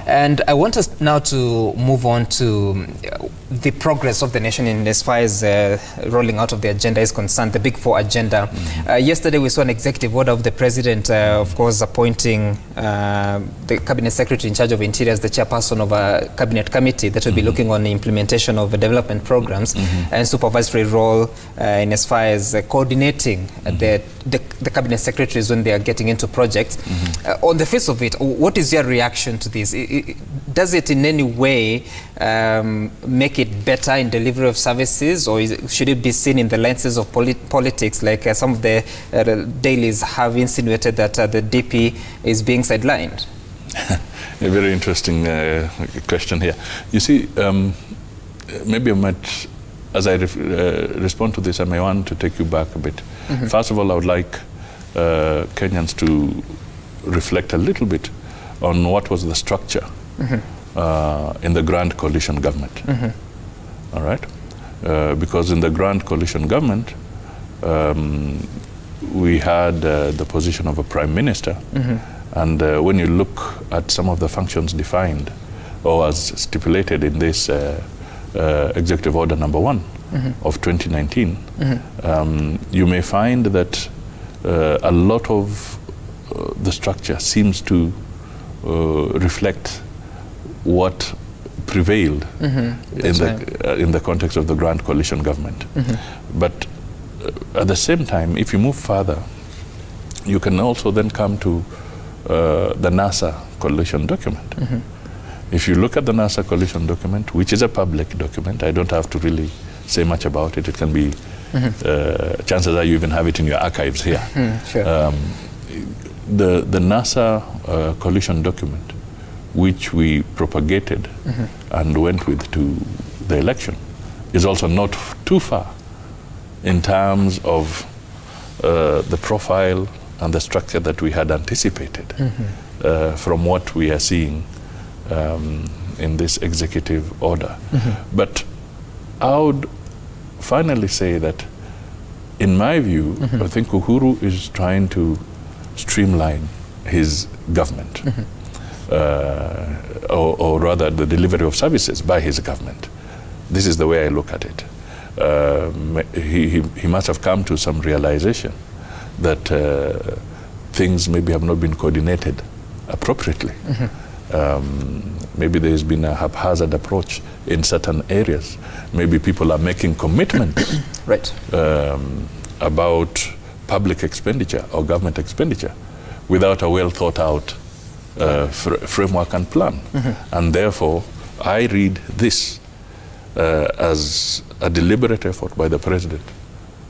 And I want us now to move on to the progress of the nation in as far as rolling out of the agenda is concerned, the Big Four agenda. Yesterday we saw an executive order of the president, of course, appointing the cabinet secretary in charge of interior as the chairperson of a cabinet committee that will be looking on the implementation of development programs and supervisory role in as far as coordinating the cabinet secretaries when they are getting into projects. On the face of it, what is your reaction to this? Does it in any way make it better in delivery of services, or should it be seen in the lenses of politics, like some of the dailies have insinuated that the DP is being sidelined? A very interesting question here. You see, maybe I might, as I respond to this, I may want to take you back a bit. First of all, I would like Kenyans to reflect a little bit on what was the structure in the Grand Coalition government. All right? Because in the Grand Coalition government, we had the position of a prime minister. And when you look at some of the functions defined or as stipulated in this Executive Order number 1 of 2019, you may find that a lot of the structure seems to reflect what prevailed in the context of the Grand Coalition government. But at the same time, if you move further, you can also then come to the NASA coalition document. If you look at the NASA coalition document, which is a public document, I don't have to really say much about it. It can be, chances are you even have it in your archives here. The NASA coalition document, which we propagated and went with to the election, is also not too far in terms of the profile and the structure that we had anticipated from what we are seeing in this executive order. But I would finally say that, in my view, I think Uhuru is trying to streamline his government, or rather the delivery of services by his government. This is the way I look at it. He must have come to some realization that things maybe have not been coordinated appropriately. Maybe there's been a haphazard approach in certain areas. Maybe people are making commitments about public expenditure or government expenditure without a well thought out framework and plan. And therefore, I read this as a deliberate effort by the president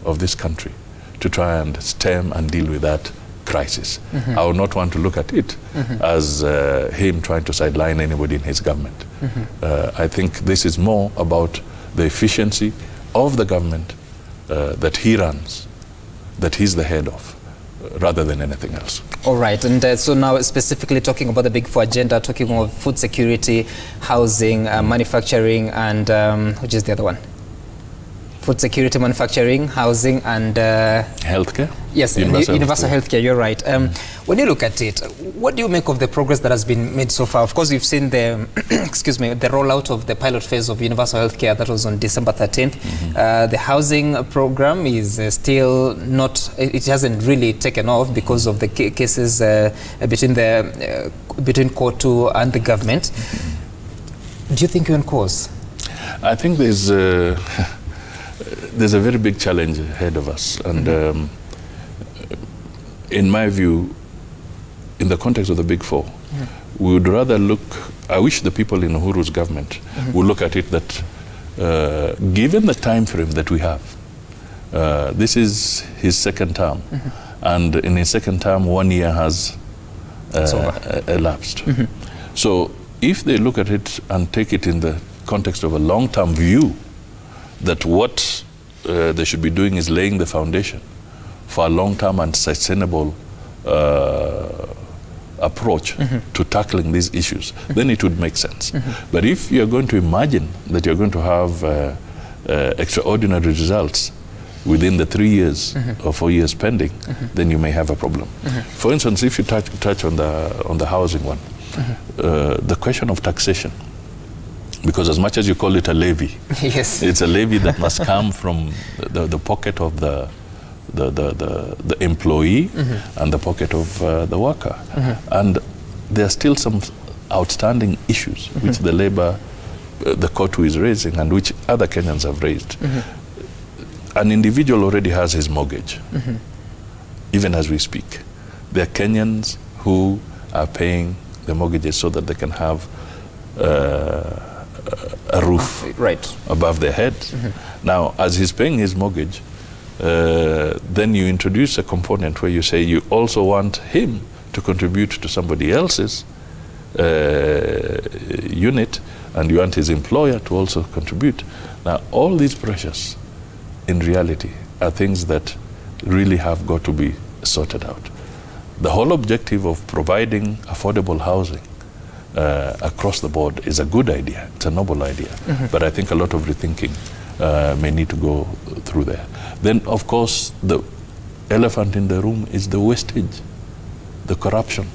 of this country to try and stem and deal with that crisis. I would not want to look at it as him trying to sideline anybody in his government. I think this is more about the efficiency of the government that he runs, that he's the head of, rather than anything else. All right, and so now specifically talking about the Big Four agenda, talking of food security, housing, manufacturing, and which is the other one? Food security, manufacturing, housing, and healthcare. Yes, universal healthcare. You're right. When you look at it, what do you make of the progress that has been made so far? Of course, we've seen the excuse me, the rollout of the pilot phase of universal healthcare. That was on December 13th. The housing program is still not. It hasn't really taken off because of the cases between Court 2 and the government. Do you think you're on course? I think there's a very big challenge ahead of us, and in my view, in the context of the Big Four, we would rather look, I wish the people in Uhuru's government would look at it that given the time frame that we have, this is his second term, and in his second term 1 year has elapsed. So if they look at it and take it in the context of a long-term view, that what they should be doing is laying the foundation for a long-term and sustainable approach to tackling these issues, then it would make sense. But if you're going to imagine that you're going to have extraordinary results within the 3 years or 4 years pending, then you may have a problem. For instance, if you touch on the housing one, the question of taxation. Because as much as you call it a levy, yes, it's a levy that must come from the pocket of the employee and the pocket of the worker. And there are still some outstanding issues which the labor, the court is raising and which other Kenyans have raised. An individual already has his mortgage, even as we speak. There are Kenyans who are paying the mortgages so that they can have a roof above their head. Now, as he's paying his mortgage, then you introduce a component where you say you also want him to contribute to somebody else's unit, and you want his employer to also contribute. Now, all these pressures, in reality, are things that really have got to be sorted out. The whole objective of providing affordable housing across the board is a good idea. It's a noble idea. But I think a lot of rethinking may need to go through there. Then, of course, the elephant in the room is the wastage, the corruption.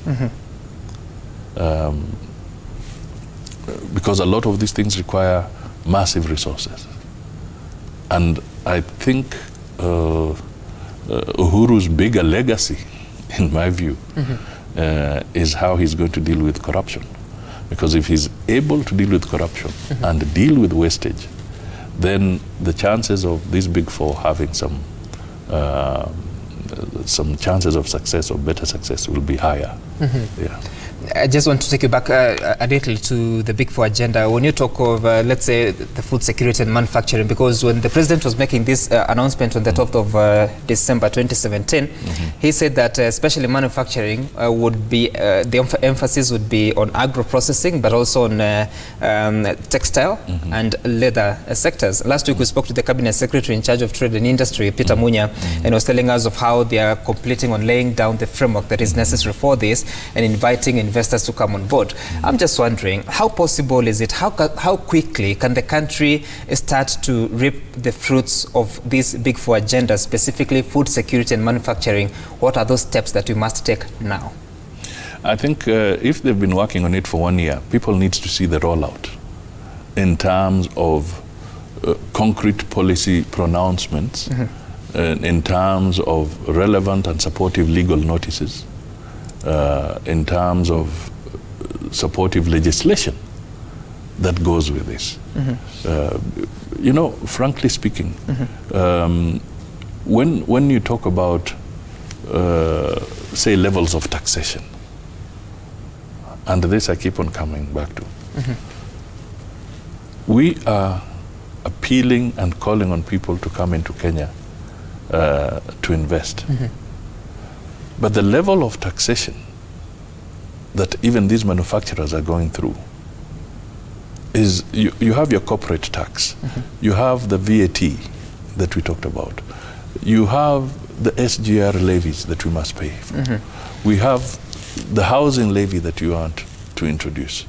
Because a lot of these things require massive resources. And I think Uhuru's bigger legacy, in my view, is how he's going to deal with corruption. Because if he's able to deal with corruption and deal with wastage, then the chances of these big four having some chances of success or better success will be higher. Yeah. I just want to take you back a little to the Big Four agenda. When you talk of, let's say, the food security and manufacturing, because when the president was making this announcement on the 12th of December 2017, he said that especially manufacturing would be, the emphasis would be on agro-processing, but also on textile and leather sectors. Last week we spoke to the Cabinet Secretary in charge of Trade and Industry, Peter Munya, and was telling us of how they are completing on laying down the framework that is necessary for this and inviting investors to come on board. I'm just wondering, how possible is it? How quickly can the country start to reap the fruits of this Big Four agenda, specifically food security and manufacturing? What are those steps that we must take now? I think if they've been working on it for 1 year, people need to see the rollout in terms of concrete policy pronouncements, in terms of relevant and supportive legal notices, in terms of supportive legislation that goes with this. You know, frankly speaking, when you talk about, say, levels of taxation, and this I keep on coming back to, we are appealing and calling on people to come into Kenya to invest. But the level of taxation that even these manufacturers are going through is, you have your corporate tax, you have the VAT that we talked about, you have the SGR levies that we must pay for. We have the housing levy that you want to introduce.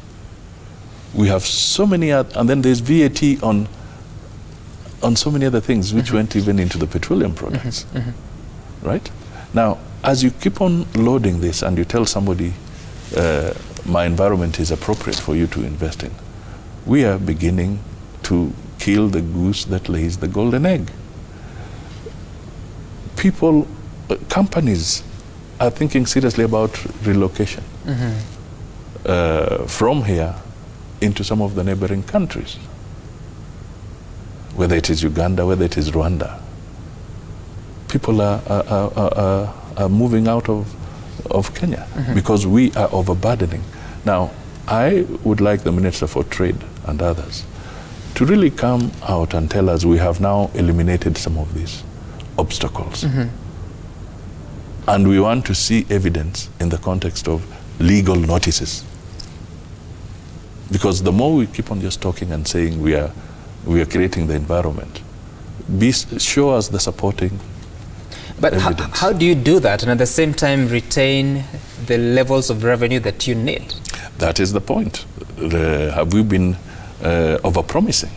We have so many other, and then there's VAT on so many other things which went even into the petroleum products, right? Now, as you keep on loading this and you tell somebody, my environment is appropriate for you to invest in, we are beginning to kill the goose that lays the golden egg. People, companies are thinking seriously about relocation from here into some of the neighboring countries, whether it is Uganda, whether it is Rwanda. People are moving out of Kenya because we are overburdening. Now, I would like the Minister for Trade and others to really come out and tell us we have now eliminated some of these obstacles. And we want to see evidence in the context of legal notices. Because the more we keep on just talking and saying we are creating the environment, show us the supporting But how do you do that and at the same time retain the levels of revenue that you need? That is the point. Have we been over-promising?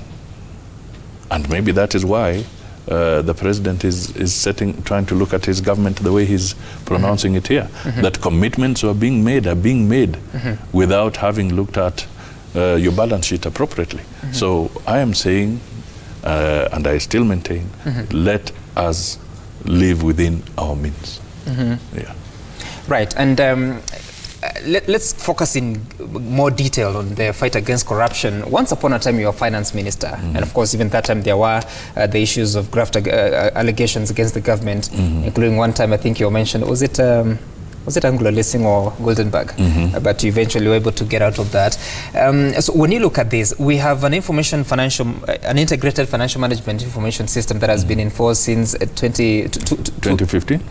And maybe that is why the president is trying to look at his government the way he's pronouncing it here. That commitments are being made without having looked at your balance sheet appropriately. So I am saying, and I still maintain, let us live within our means. Yeah. Right, and let's focus in more detail on the fight against corruption. Once upon a time, you were finance minister, and of course, even that time, there were the issues of graft allegations against the government, including one time, I think you mentioned, was it Anglo Leasing or Goldenberg? But you eventually were able to get out of that. So when you look at this, we have an integrated financial management information system that has been in force since 2015,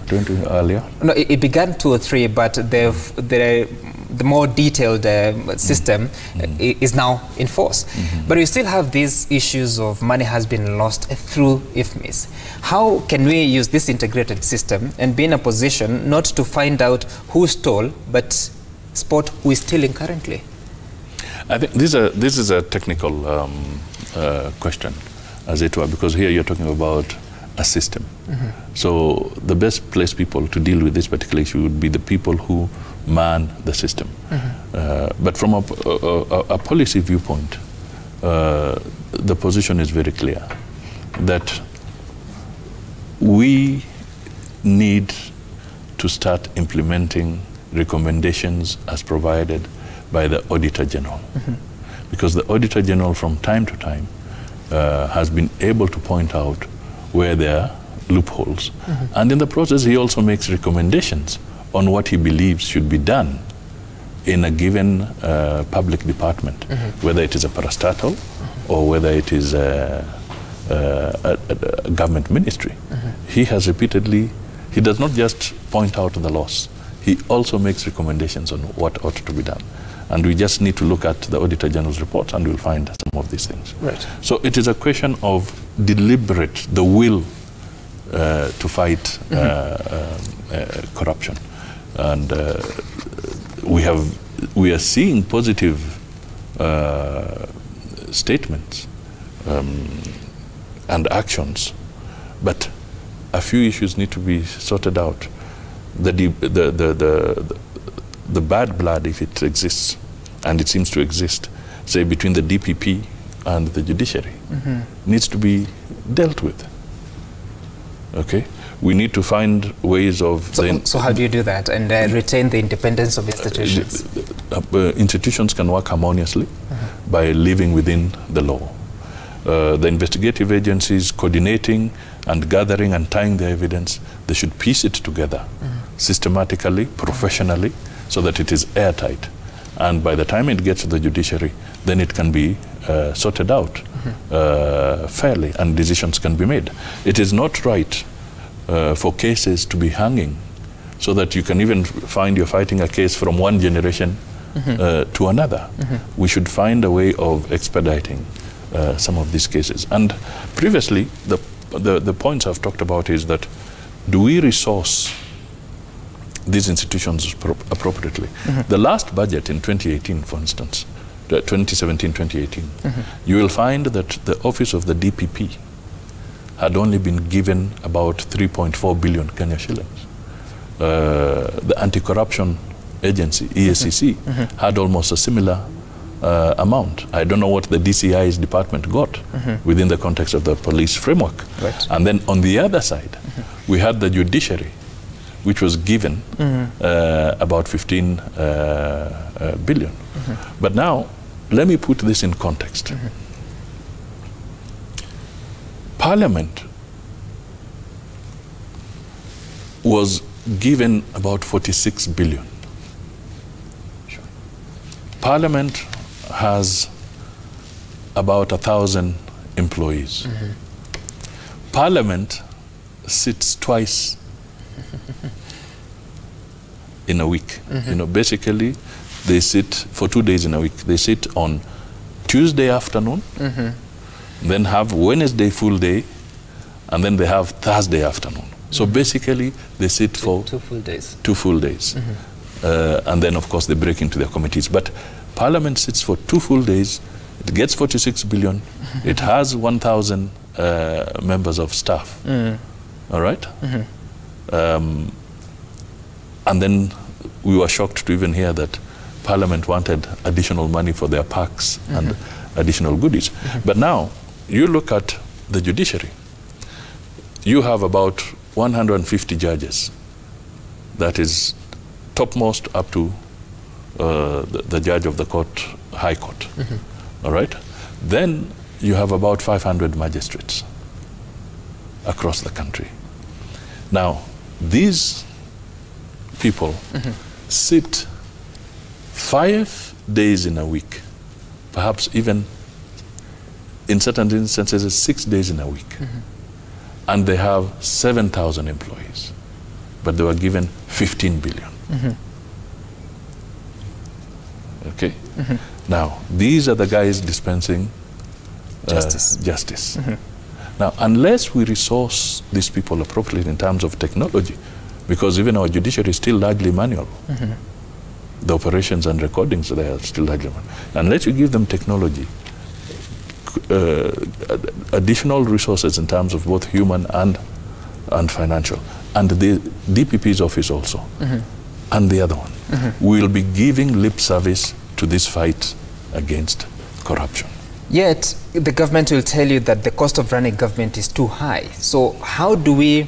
earlier. No, it began 2 or 3, but the more detailed system is now in force. But we still have these issues of money has been lost through IFMIS. How can we use this integrated system and be in a position not to find out who stole, but spot who is stealing currently? I think this is a technical question, as it were, because here you're talking about a system. So the best placed people to deal with this particular issue would be the people who man the system. But from a policy viewpoint, the position is very clear that we need to start implementing recommendations as provided by the Auditor General. Because the Auditor General from time to time has been able to point out where there are loopholes. And in the process, he also makes recommendations on what he believes should be done in a given public department, whether it is a parastatal or whether it is a government ministry. He has repeatedly, he does not just point out the loss, he also makes recommendations on what ought to be done. And we just need to look at the Auditor General's report and we'll find some of these things. Right. So it is a question of deliberate, the will to fight corruption. And we are seeing positive statements and actions, but a few issues need to be sorted out. The bad blood, if it exists, and it seems to exist, say between the DPP and the judiciary, needs to be dealt with. Okay, we need to find ways of. So how do you do that and retain the independence of institutions? Institutions can work harmoniously by living within the law. The investigative agencies coordinating and gathering and tying the evidence, they should piece it together systematically, professionally, so that it is airtight. And by the time it gets to the judiciary, then it can be sorted out fairly and decisions can be made. It is not right for cases to be hanging so that you can even find you're fighting a case from one generation to another. We should find a way of expediting some of these cases. And previously, the points I've talked about is that do we resource these institutions appropriately? The last budget in 2018, for instance, 2017-2018, you will find that the office of the DPP had only been given about 3.4 billion Kenya shillings. The anti-corruption agency, EACC, had almost a similar amount. I don't know what the DCI's department got within the context of the police framework. Right. And then on the other side, we had the judiciary, which was given about 15 billion. But now, let me put this in context. Parliament was given about 46 billion. Sure. Parliament has about 1,000 employees. Parliament sits twice in a week. You know, basically, they sit for 2 days in a week. They sit on Tuesday afternoon, then have Wednesday full day, and then they have Thursday afternoon. So basically, they sit for 2 full days. 2 full days. And then, of course, they break into their committees. But Parliament sits for 2 full days It gets 46 billion. It has 1,000 members of staff. All right? And then we were shocked to even hear that Parliament wanted additional money for their parks and additional goodies. But now, you look at the judiciary. You have about 150 judges. That is topmost up to the judge of the court, High Court. All right? Then you have about 500 magistrates across the country. Now, these people sit 5 days in a week, perhaps even in certain instances 6 days in a week. And they have 7,000 employees, but they were given 15 billion. Okay? Now, these are the guys dispensing justice. Now, unless we resource these people appropriately in terms of technology, because even our judiciary is still largely manual, the operations and recordings they are still largely manual. Unless you give them technology, additional resources in terms of both human and financial, and the DPP's office also, and the other one, will be giving lip service to this fight against corruption. Yet, the government will tell you that the cost of running government is too high. So how do we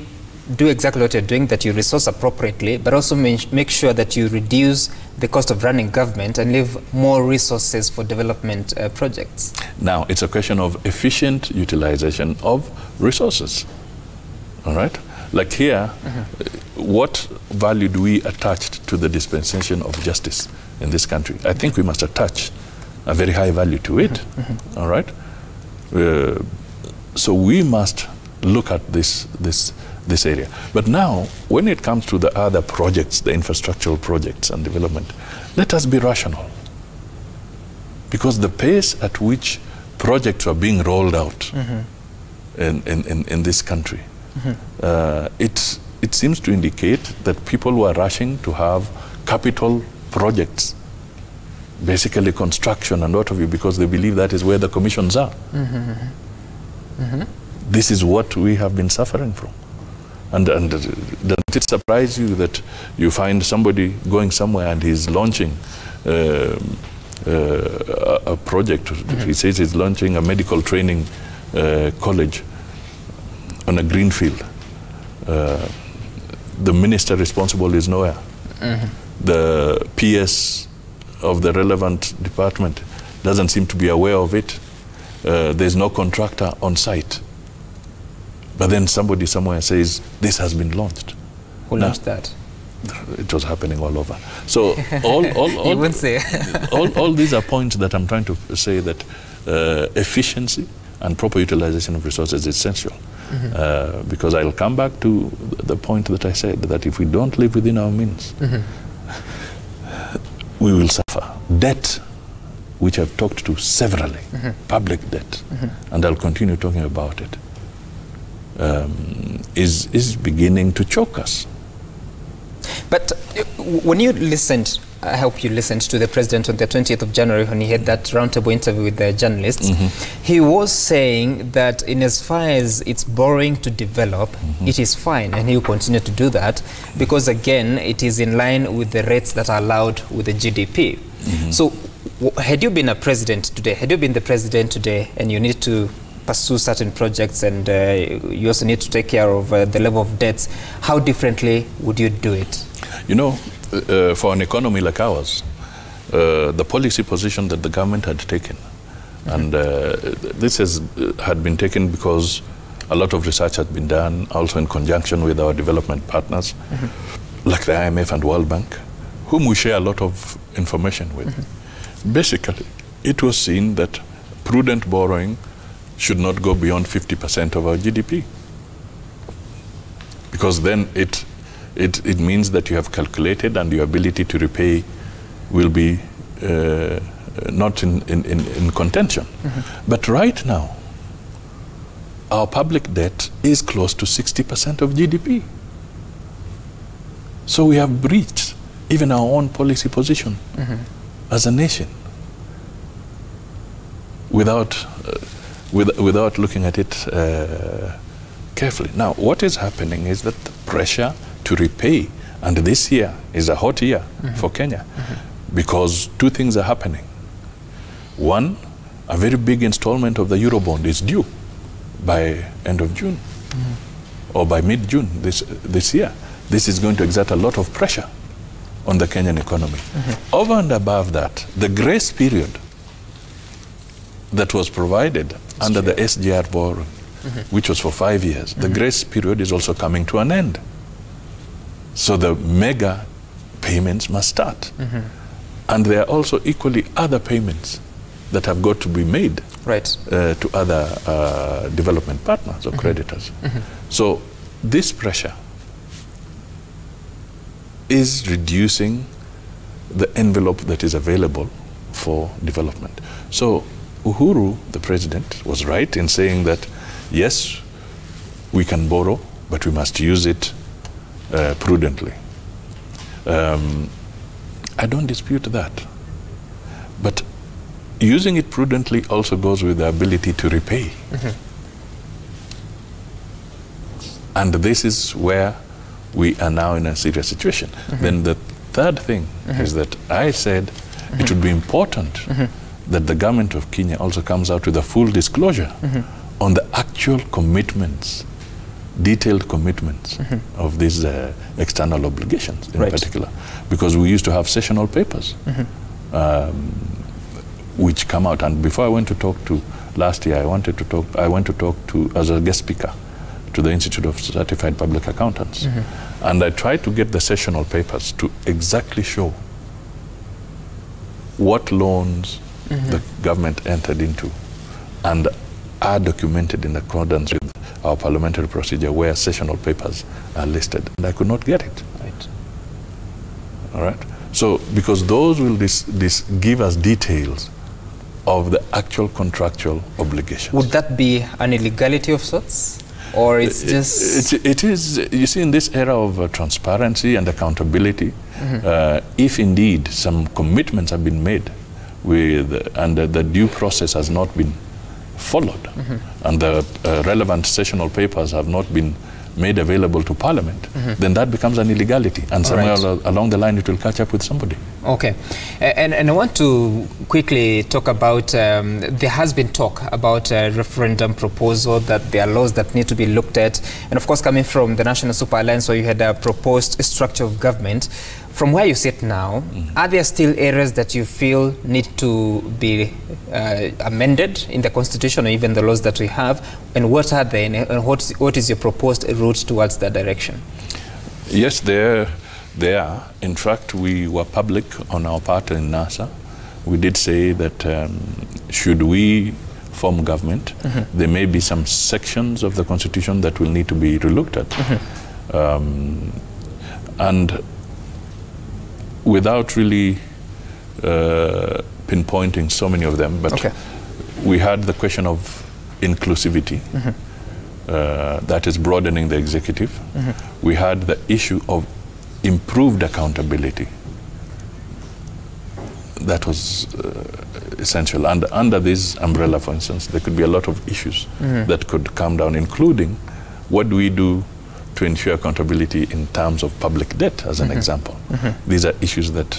do exactly what you're doing, that you resource appropriately, but also make sure that you reduce the cost of running government and leave more resources for development projects? Now, it's a question of efficient utilization of resources. All right? Like here, what value do we attach to the dispensation of justice in this country? I think we must attach a very high value to it. All right? So we must look at this area. But now, when it comes to the other projects, the infrastructural projects and development, let us be rational. Because the pace at which projects are being rolled out in this country, it seems to indicate that people who are rushing to have capital projects, basically construction and what have you, because they believe that is where the commissions are. This is what we have been suffering from. And doesn't it surprise you that you find somebody going somewhere and he's launching a project? He says he's launching a medical training college on a green field. The minister responsible is nowhere. The PS of the relevant department doesn't seem to be aware of it. There's no contractor on site. But then somebody somewhere says, this has been launched. Who launched that? It was happening all over. So all these are points that I'm trying to say that efficiency and proper utilization of resources is essential. Because I'll come back to the point that I said, that if we don't live within our means, we will suffer. Debt, which I've talked to severally, public debt, and I'll continue talking about it, is beginning to choke us. But when you listened, I hope you listened to the president on the 20th of January when he had that roundtable interview with the journalists, he was saying that in as far as it's borrowing to develop, it is fine, and he will continue to do that because, again, it is in line with the rates that are allowed with the GDP. So had you been the president today and you need to pursue certain projects and you also need to take care of the level of debts, how differently would you do it? You know, for an economy like ours, the policy position that the government had taken, and this had been taken because a lot of research had been done, also in conjunction with our development partners, like the IMF and World Bank, whom we share a lot of information with. Basically, it was seen that prudent borrowing should not go beyond 50% of our GDP. Because then it means that you have calculated and your ability to repay will be not in contention. But right now, our public debt is close to 60% of GDP. So we have breached even our own policy position as a nation. without looking at it carefully. Now, what is happening is that the pressure to repay, and this year is a hot year for Kenya, because two things are happening. One, a very big installment of the Eurobond is due by end of June or by mid-June this year. This is going to exert a lot of pressure on the Kenyan economy. Over and above that, the grace period that was provided under the SGR borrowing, which was for 5 years, the grace period is also coming to an end. So the mega payments must start. And there are also equally other payments that have got to be made to other development partners or creditors. So this pressure is reducing the envelope that is available for development. So Uhuru, the president, was right in saying that, yes, we can borrow, but we must use it prudently. I don't dispute that. But using it prudently also goes with the ability to repay. And this is where we are now in a serious situation. Then the third thing is that I said it would be important that the government of Kenya also comes out with a full disclosure on the actual commitments, detailed commitments of these external obligations in particular. Because we used to have sessional papers which come out. And before I went to talk to, last year, I went to talk to, as a guest speaker, to the Institute of Certified Public Accountants. And I tried to get the sessional papers to exactly show what loans the government entered into and are documented in accordance with our parliamentary procedure where sessional papers are listed. And I could not get it. All right? So, because those will give us details of the actual contractual obligations. Would that be an illegality of sorts? Or it's just... It is, you see, in this era of transparency and accountability, if indeed some commitments have been made and the due process has not been followed, and the relevant sessional papers have not been made available to Parliament, then that becomes an illegality. And somewhere along the line, it will catch up with somebody. Okay. And I want to quickly talk about, there has been talk about a referendum proposal, that there are laws that need to be looked at. And of course, coming from the National Super Alliance, where you had a proposed structure of government, from where you sit now, are there still areas that you feel need to be amended in the Constitution or even the laws that we have? And what are they, and what is your proposed route towards that direction? Yes, there are. In fact, we were public on our part in NASA. We did say that should we form government, there may be some sections of the Constitution that will need to be relooked at. And without really pinpointing so many of them, but we had the question of inclusivity, that is broadening the executive. We had the issue of improved accountability. That was essential. And under this umbrella, for instance, there could be a lot of issues that could come down, including what do we do to ensure accountability in terms of public debt, as an example. These are issues that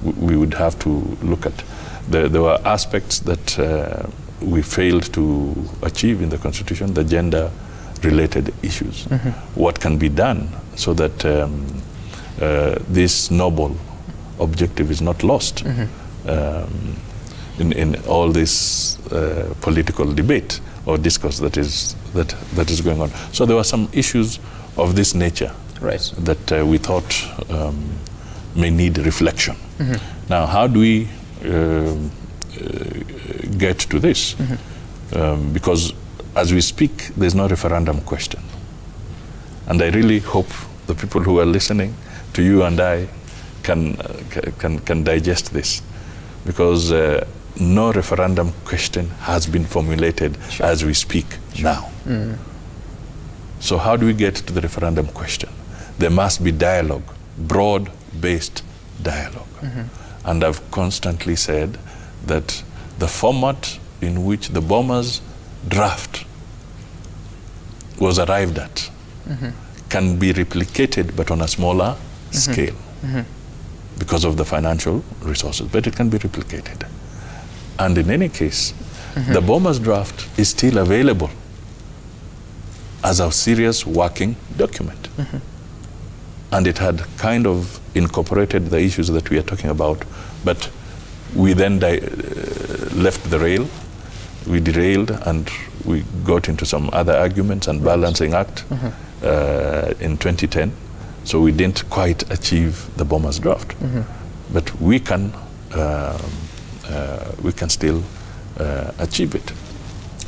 we would have to look at. There were aspects that we failed to achieve in the Constitution, the gender-related issues. What can be done so that this noble objective is not lost in all this political debate or discourse that is going on. So there were some issues of this nature that we thought may need reflection. Now, how do we get to this? Because as we speak, there's no referendum question. And I really hope the people who are listening to you and I can digest this, because no referendum question has been formulated as we speak now. So how do we get to the referendum question? There must be dialogue, broad-based dialogue. And I've constantly said that the format in which the Boma's draft was arrived at can be replicated, but on a smaller scale because of the financial resources, but it can be replicated. And in any case, the Boma's draft is still available as a serious working document. And it had kind of incorporated the issues that we are talking about, but we then left the rail, we derailed, and we got into some other arguments and balancing act in 2010. So we didn't quite achieve the Boma's draft. But we can still achieve it.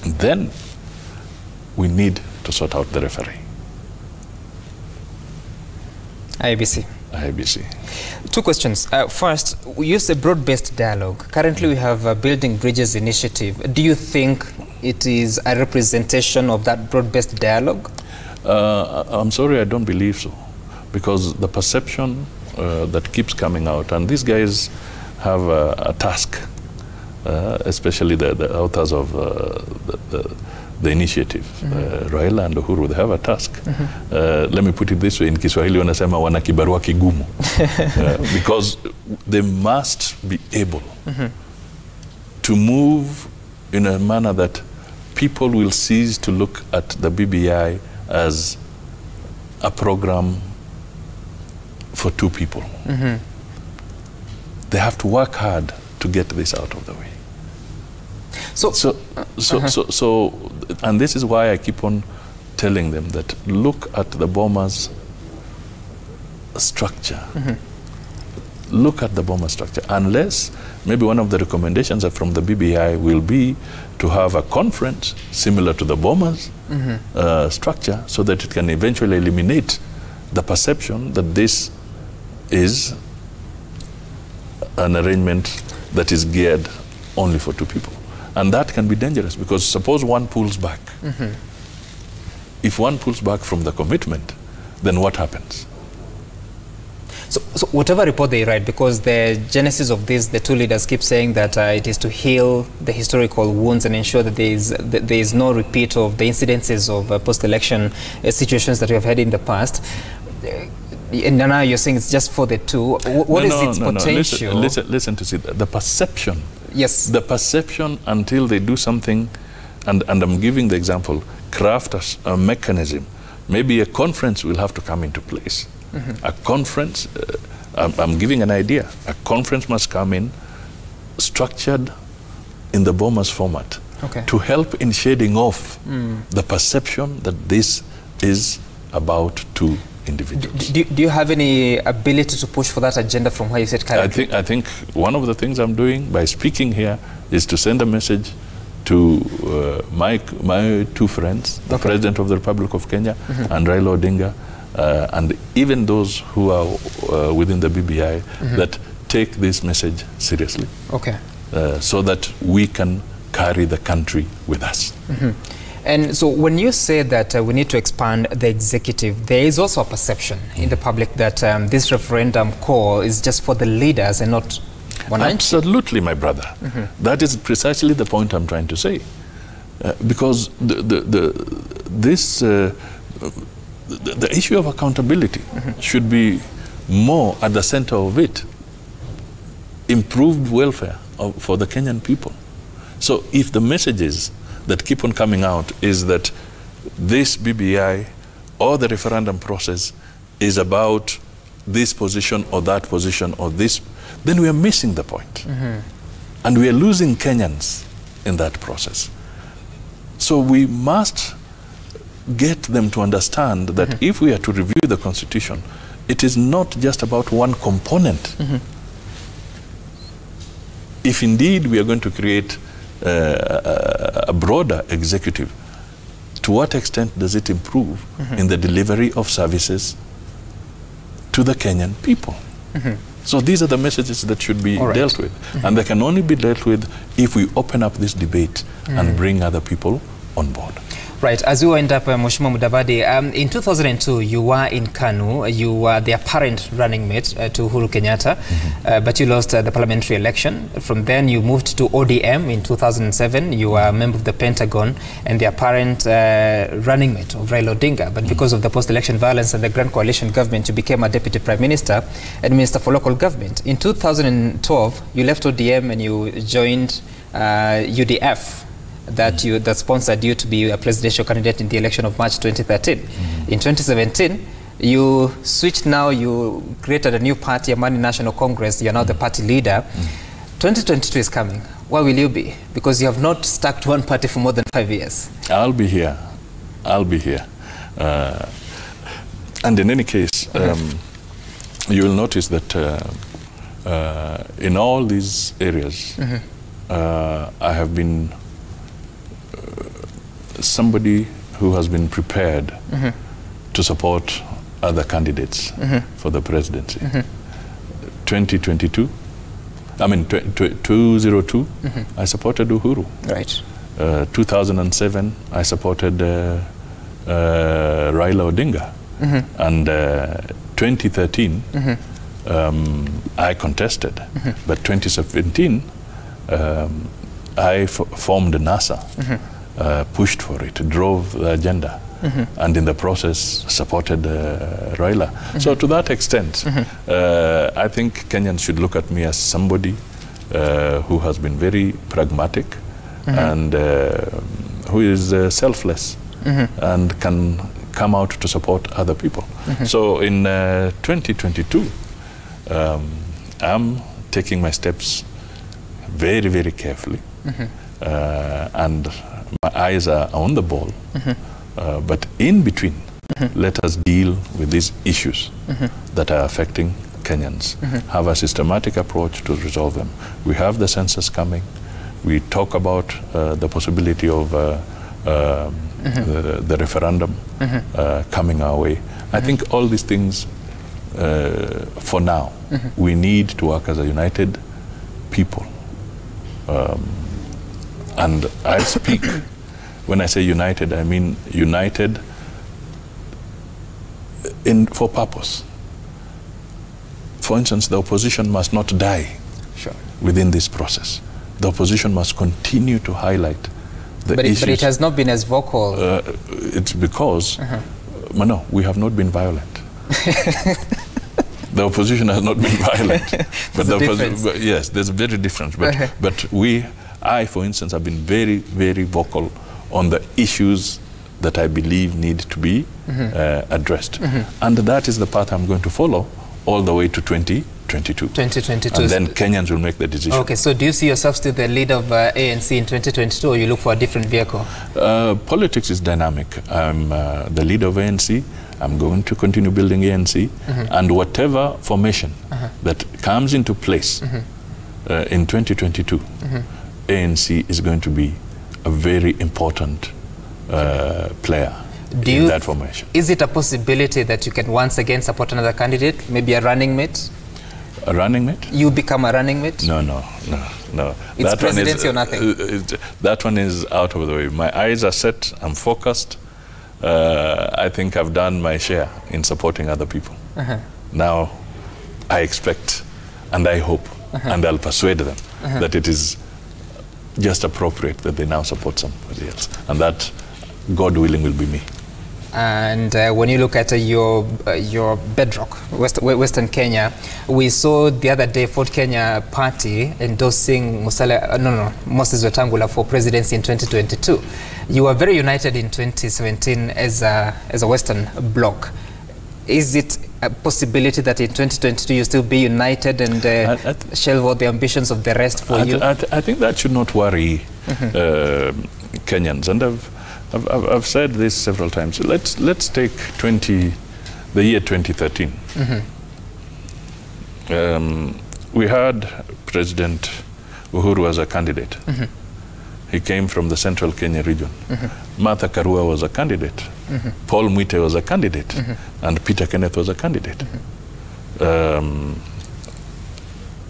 And then we need to sort out the referee. IBC. Two questions. First, we use a broad-based dialogue. Currently, we have a Building Bridges initiative. Do you think it is a representation of that broad-based dialogue? I'm sorry, I don't believe so. Because the perception that keeps coming out, and these guys have a task, especially the authors of the initiative, Raila and Uhuru, they have a task. Let me put it this way, in Kiswahili wanasema wana kibarua kigumu. Because they must be able to move in a manner that people will cease to look at the BBI as a program for two people. They have to work hard to get this out of the way. So, and this is why I keep on telling them that look at the Boma's structure. Look at the Boma structure. Unless maybe one of the recommendations from the BBI will be to have a conference similar to the Boma's structure, so that it can eventually eliminate the perception that this is an arrangement that is geared only for two people. And that can be dangerous, because suppose one pulls back. If one pulls back from the commitment, then what happens? So whatever report they write, because the genesis of this, the two leaders keep saying that it is to heal the historical wounds and ensure that there is no repeat of the incidences of post-election situations that we have had in the past. And now you're saying it's just for the two. What is its potential? Listen to see the perception. Yes. The perception until they do something, and I'm giving the example, craft a mechanism. Maybe a conference will have to come into place. A conference, I'm giving an idea. A conference must come in, structured in the Boma's format, to help in shading off the perception that this is about two individuals. Do you have any ability to push for that agenda from where you said currently? I think one of the things I'm doing by speaking here is to send a message to my two friends, the President of the Republic of Kenya and Raila Odinga, and even those who are within the BBI, that take this message seriously. So that we can carry the country with us. And so when you say that we need to expand the executive, there is also a perception in the public that this referendum call is just for the leaders and not one. Absolutely, my brother. That is precisely the point I'm trying to say. Because the issue of accountability should be more at the center of it. Improved welfare for the Kenyan people. So if the messages that keep on coming out is that this BBI or the referendum process is about this position or that position or this, then we are missing the point. And we are losing Kenyans in that process. So we must get them to understand that if we are to review the Constitution, it is not just about one component. If indeed we are going to create a broader executive, to what extent does it improve in the delivery of services to the Kenyan people? So these are the messages that should be dealt with. And they can only be dealt with if we open up this debate and bring other people on board. Right. As we wind up, Musalia Mudavadi, in 2002, you were in KANU. You were the apparent running mate to Uhuru Kenyatta, but you lost the parliamentary election. From then, you moved to ODM in 2007. You were a member of the Pentagon and the apparent running mate of Raila Odinga. But because of the post-election violence and the Grand Coalition government, you became a deputy prime minister and minister for local government. In 2012, you left ODM and you joined UDF. That sponsored you to be a presidential candidate in the election of March 2013. In 2017, you switched now, you created a new party, Amani National Congress. You're now the party leader. 2022 is coming. Where will you be? Because you have not stuck to one party for more than 5 years. I'll be here. I'll be here. And in any case, you will notice that in all these areas, I have been somebody who has been prepared to support other candidates for the presidency. 2022, I mean 2002, I supported Uhuru. Right. 2007, I supported Raila Odinga. And 2013, I contested. But 2017, I formed NASA. Pushed for it, drove the agenda, and in the process supported Raila. So to that extent, I think Kenyans should look at me as somebody who has been very pragmatic and who is selfless and can come out to support other people. So in 2022, I'm taking my steps very, very carefully, and my eyes are on the ball, but in between, let us deal with these issues that are affecting Kenyans. Have a systematic approach to resolve them. We have the census coming. We talk about the possibility of the referendum coming our way. I think all these things, for now, we need to work as a united people. And I speak, when I say united, I mean united for purpose. For instance, the opposition must not die within this process. The opposition must continue to highlight the issues. But it has not been as vocal. It's because, no, we have not been violent. The opposition has not been violent. But yes, there's a very difference. But I, for instance, have been very, very vocal on the issues that I believe need to be addressed. And that is the path I'm going to follow all the way to 2022. And then Kenyans will make the decision. Okay, so do you see yourself still the leader of ANC in 2022, or you look for a different vehicle? Politics is dynamic. I'm the leader of ANC. I'm going to continue building ANC. And whatever formation that comes into place in 2022, ANC is going to be a very important player in that formation. Is it a possibility that you can once again support another candidate, maybe a running mate? A running mate? You become a running mate? No. It's that presidency or nothing? That one is out of the way. My eyes are set, I'm focused. I think I've done my share in supporting other people. Now, I expect and I hope and I'll persuade them that it is just appropriate that they now support somebody else, and that, God willing, will be me. And when you look at your bedrock, Western Kenya, we saw the other day Ford Kenya Party endorsing Moses Wetangula for presidency in 2022. You were very united in 2017 as a Western bloc. Is it a possibility that in 2022 you still be united and shelve all the ambitions of the rest for you? I think that should not worry Kenyans, and I've said this several times. Let's take the year 2013. We had President Uhuru as a candidate. He came from the central Kenya region. Martha Karua was a candidate. Paul Mwite was a candidate. And Peter Kenneth was a candidate.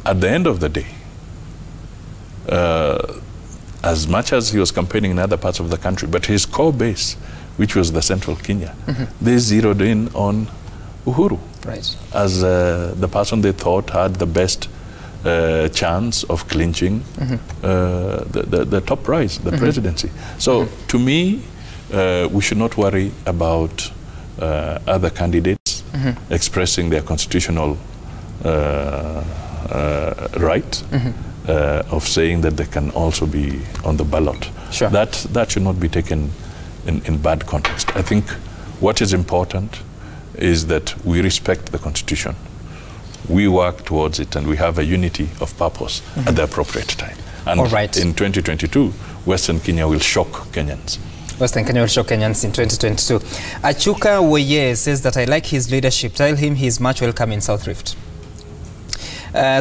At the end of the day, as much as he was campaigning in other parts of the country, but his core base, which was the central Kenya, they zeroed in on Uhuru as the person they thought had the best chance of clinching the top prize, the presidency. So to me, we should not worry about other candidates expressing their constitutional right of saying that they can also be on the ballot. Sure. That should not be taken in bad context. I think what is important is that we respect the Constitution. We work towards it, and we have a unity of purpose at the appropriate time. And in 2022, Western Kenya will shock Kenyans. Western Kenya will shock Kenyans in 2022. Achuka Woye says that I like his leadership. Tell him he's much welcome in South Rift.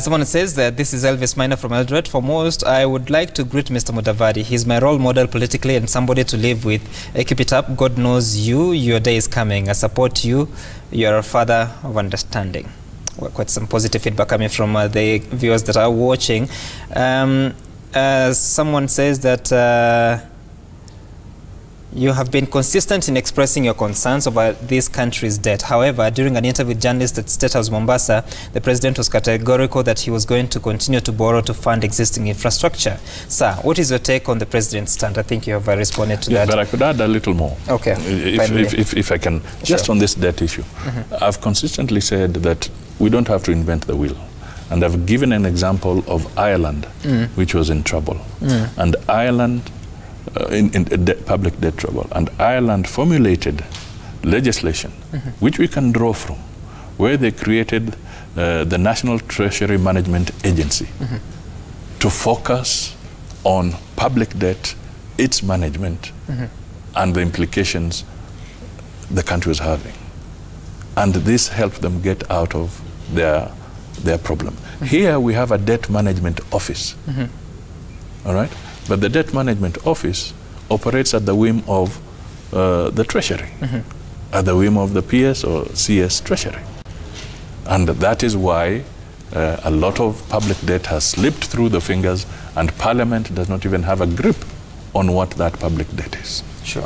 Someone says that this is Elvis Minor from Eldoret. For most, I would like to greet Mr. Mudavadi. He's my role model politically and somebody to live with. Keep it up. God knows you. Your day is coming. I support you. You're a father of understanding. Well, quite some positive feedback coming from the viewers that are watching. Someone says that you have been consistent in expressing your concerns over this country's debt. However, during an interview with journalists at State House Mombasa, the president was categorical that he was going to continue to borrow to fund existing infrastructure. Sir, what is your take on the president's stand? I think you have responded to that. But I could add a little more. Okay. If I can, just on this debt issue. I've consistently said that we don't have to invent the wheel. And I've given an example of Ireland, which was in trouble. And Ireland, in public debt trouble. And Ireland formulated legislation, which we can draw from, where they created the National Treasury Management Agency to focus on public debt, its management, and the implications the country was having. And this helped them get out of their problem. Here we have a debt management office, all right? But the debt management office operates at the whim of the Treasury, at the whim of the PS or CS Treasury. And that is why a lot of public debt has slipped through the fingers, and Parliament does not even have a grip on what that public debt is. Sure.